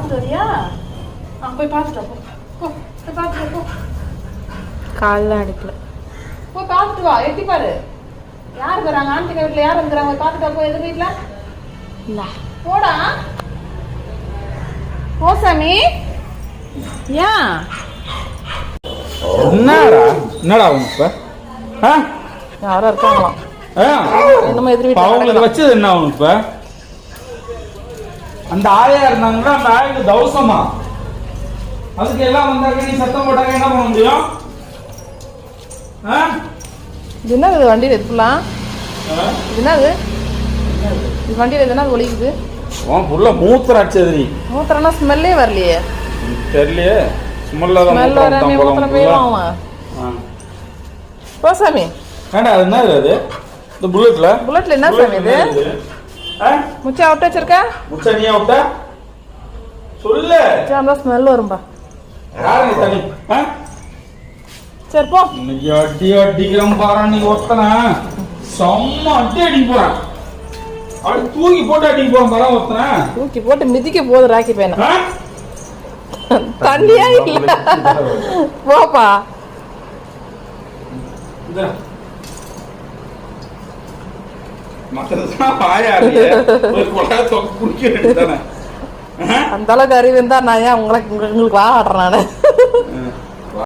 பார்த்துட்டு வரியா? போய் பார்த்துட்டு போ. போய் பார்த்துட்டு போ. காலில் அடிக்கல. போய் பார்த்துட்டு வா. எட்டி பாரு. யார் இருக்கிறாங்க? ஆண்டி வீட்டில் யார் இருக்கிறாங்க? பார்த்துட்டு போ. எது வீட்டில் இல்ல போடா. போ சாமி. ஏன் என்னடா இப்ப யாரோ இருக்காங்களாம். என்னமோ எதிர் அவங்களுக்கு வச்சது என்ன அவனு இப்ப? அந்த ஆயா இருந்தாங்கன்னா அந்த ஆயுக்கு தவசமா அதுக்கு எல்லாம் வந்தாங்க. நீ சத்தம் போட்டாங்க என்ன பண்ண முடியும்? இது என்னது வண்டியில் இருக்குலாம்? இது என்னது? இது வண்டியில் எதுனா ஒழிக்குது? புள்ள மூத்திர அடிச்சது. மூத்திரம்னா ஸ்மெல்லே வரலையே. தெரியலையே. ஸ்மெல் வராமே மூத்திரம் போயிடும். போ சாமி. ஏண்டா அது என்ன அது? இந்த புல்லட்ல என்ன சாமி இது? முச்சா விட்டு வச்சிருக்க? முச்சா நீ விட்ட? சொல்லு. அந்த ஸ்மெல் வரும்பா. யாரு தனி? சரி போ. இன்னைக்கு அடிக்கிறோம் பாரு. நீ ஒருத்தனா செம்ம அடிக்க போறான். அப்படி தூக்கி போட்டு அடிக்க போறான் பாரு ஒருத்தனா. தூக்கி போட்டு மிதிக்க போகுது ராக்கி பையனை. தண்ணியா இல்ல. போப்பா. அந்த அளவுக்கு அறிவு இருந்தா நான் ஏன் உங்களுக்கு வாடுறேன் நானு.